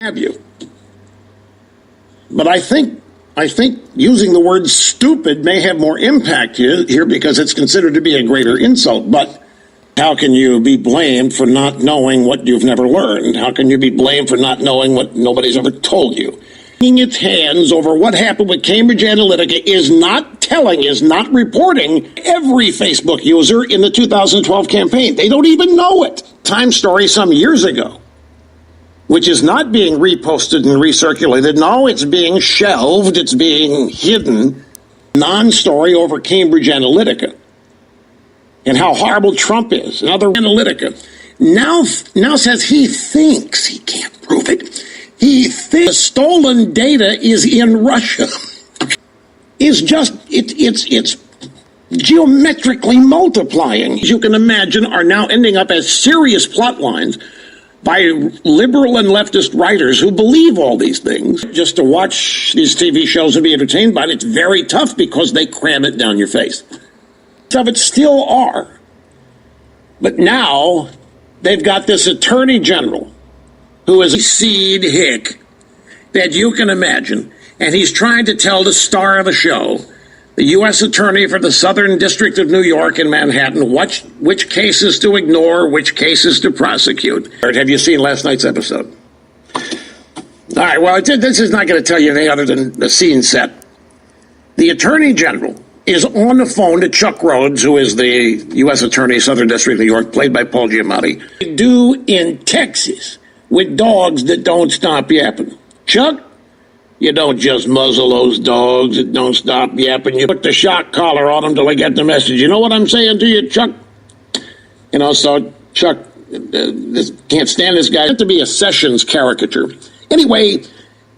have you. But I think using the word stupid may have more impact here because it's considered to be a greater insult. But how can you be blamed for not knowing what you've never learned? How can you be blamed for not knowing what nobody's ever told you? Its hands over what happened with Cambridge Analytica is not reporting every Facebook user in the 2012 campaign. They don't even know it. Time story some years ago, which is not being reposted and recirculated. No, it's being shelved. It's being hidden. Non-story over Cambridge Analytica and how horrible Trump is. Another Analytica now says he thinks, he can't prove it, he thinks the stolen data is in Russia. It's geometrically multiplying. As you can imagine, are now ending up as serious plot lines by liberal and leftist writers who believe all these things just to watch these TV shows and be entertained by it. It's very tough because they cram it down your face. Some of it still are. But now they've got this attorney general who is a seed hick that you can imagine. And he's trying to tell the star of the show, the U.S. attorney for the Southern District of New York in Manhattan, which cases to ignore, which cases to prosecute. Have you seen last night's episode? All right, well, this is not going to tell you anything other than the scene set. The attorney general is on the phone to Chuck Rhodes, who is the U.S. attorney, Southern District of New York, played by Paul Giamatti, do in Texas with dogs that don't stop yapping. Chuck, you don't just muzzle those dogs that don't stop yapping. You put the shock collar on them till they get the message. You know what I'm saying to you, Chuck? You know, so Chuck can't stand this guy. It's to be a Sessions caricature. Anyway,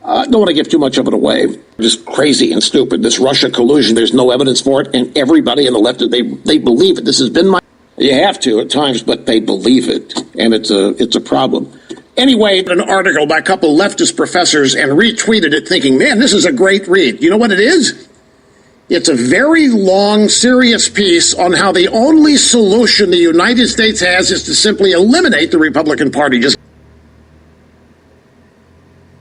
don't want to give too much of it away. Just crazy and stupid. This Russia collusion, there's no evidence for it, and everybody on the left, they believe it. This has been you have to at times, but they believe it, and it's a problem. Anyway, an article by a couple leftist professors and retweeted it thinking, man, this is a great read. You know what it is? It's a very long, serious piece on how the only solution the United States has is to simply eliminate the Republican Party.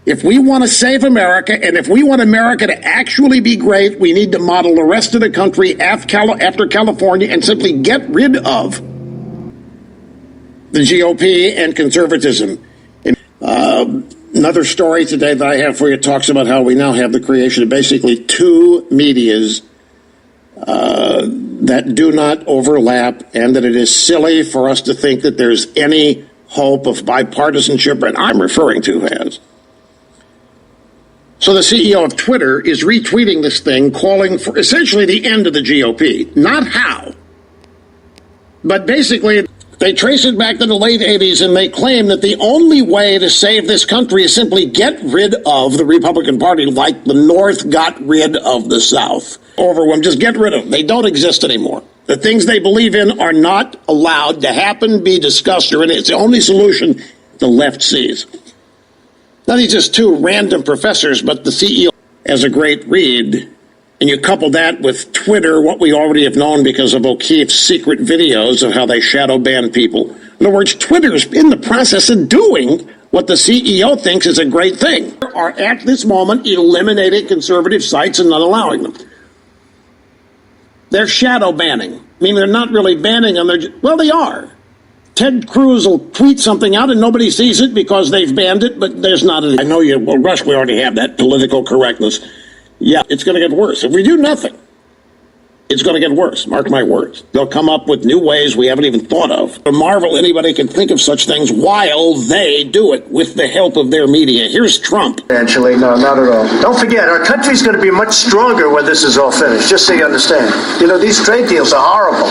If we want to save America, and if we want America to actually be great, we need to model the rest of the country after California and simply get rid of the GOP and conservatism. Another story today that I have for you talks about how we now have the creation of basically two medias that do not overlap, and that it is silly for us to think that there's any hope of bipartisanship, and I'm referring to has. So the CEO of Twitter is retweeting this thing, calling for essentially the end of the GOP. Not how, but basically they trace it back to the late 80s, and they claim that the only way to save this country is simply get rid of the Republican Party like the North got rid of the South. Overwhelmed, just get rid of them. They don't exist anymore. The things they believe in are not allowed to happen, be discussed, or anything. It's the only solution the left sees. Now, these are just two random professors, but the CEO has a great read. And you couple that with Twitter, what we already have known because of O'Keefe's secret videos of how they shadow ban people. In other words, Twitter's in the process of doing what the CEO thinks is a great thing. They are at this moment eliminating conservative sites and not allowing them. They're shadow banning. I mean, they're not really banning them. Well, they are. Ted Cruz will tweet something out and nobody sees it because they've banned it, but there's not I know you, well, Rush, we already have that political correctness. Yeah, it's going to get worse. If we do nothing, it's going to get worse. Mark my words. They'll come up with new ways we haven't even thought of. To marvel anybody can think of such things while they do it with the help of their media. Here's Trump. Actually, no, not at all. Don't forget, our country's going to be much stronger when this is all finished, just so you understand. You know, these trade deals are horrible.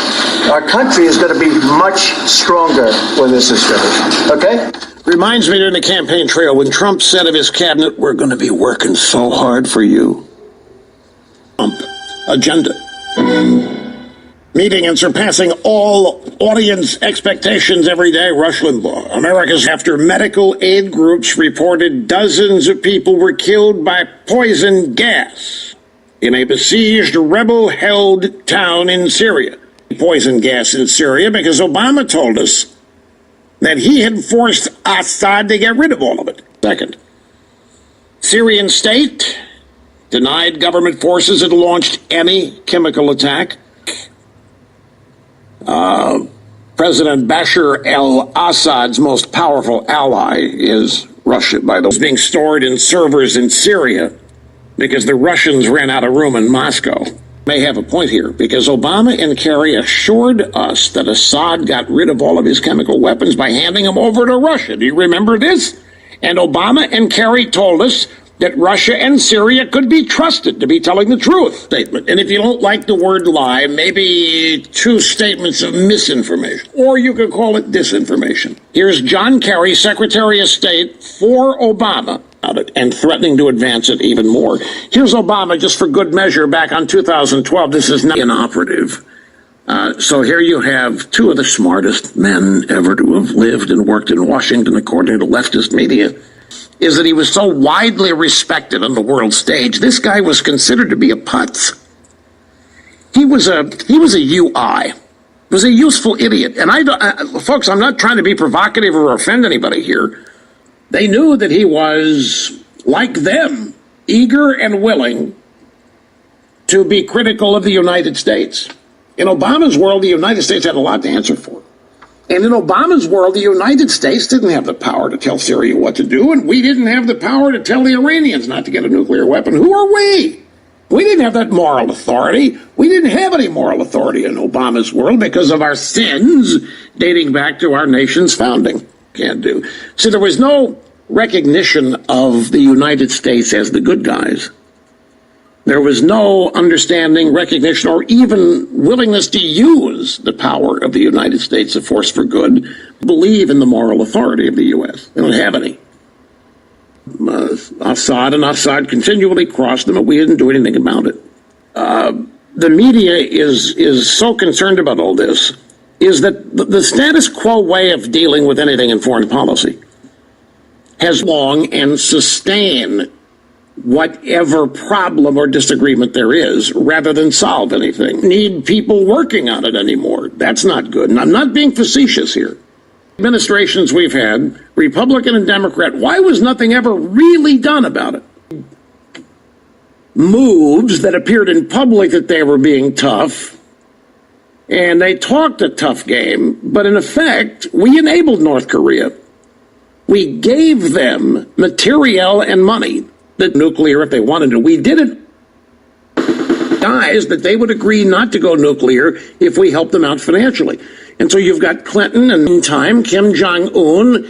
Our country is going to be much stronger when this is finished, okay? Reminds me during the campaign trail when Trump said of his cabinet, we're going to be working so hard for you. Trump agenda. Meeting and surpassing all audience expectations every day, Rush Limbaugh. America's after medical aid groups reported dozens of people were killed by poison gas in a besieged rebel-held town in Syria. Poison gas in Syria because Obama told us that he had forced Assad to get rid of all of it. Second, Syrian state denied government forces had launched any chemical attack. President Bashar al-Assad's most powerful ally is Russia, by the way, being stored in servers in Syria because the Russians ran out of room in Moscow. May have a point here, because Obama and Kerry assured us that Assad got rid of all of his chemical weapons by handing them over to Russia. Do you remember this? And Obama and Kerry told us that Russia and Syria could be trusted to be telling the truth. Statement. And if you don't like the word lie, maybe two statements of misinformation, or you could call it disinformation. Here's John Kerry, Secretary of State for Obama, about it and threatening to advance it even more. Here's Obama, just for good measure, back on 2012. This is not inoperative. So here you have two of the smartest men ever to have lived and worked in Washington, according to leftist media, is that he was so widely respected on the world stage. This guy was considered to be a putz. He was a UI. He was a useful idiot. And folks, I'm not trying to be provocative or offend anybody here. They knew that he was, like them, eager and willing to be critical of the United States. In Obama's world, the United States had a lot to answer for. And in Obama's world, the United States didn't have the power to tell Syria what to do, and we didn't have the power to tell the Iranians not to get a nuclear weapon. Who are we? We didn't have that moral authority. We didn't have any moral authority in Obama's world because of our sins dating back to our nation's founding. Can't do. So there was no recognition of the United States as the good guys. There was no understanding, recognition, or even willingness to use the power of the United States, a force for good, believe in the moral authority of the U.S. They don't have any. Assad continually crossed them, but we didn't do anything about it. The media is so concerned about all this, is that the status quo way of dealing with anything in foreign policy has long and sustained whatever problem or disagreement there is, rather than solve anything. Need people working on it anymore. That's not good. And I'm not being facetious here. Administrations we've had, Republican and Democrat, why was nothing ever really done about it? Moves that appeared in public that they were being tough, and they talked a tough game, but in effect, we enabled North Korea. We gave them material and money. The nuclear, if they wanted to. We did it, guys, that they would agree not to go nuclear if we helped them out financially. And so you've got Clinton, and in time, Kim Jong-un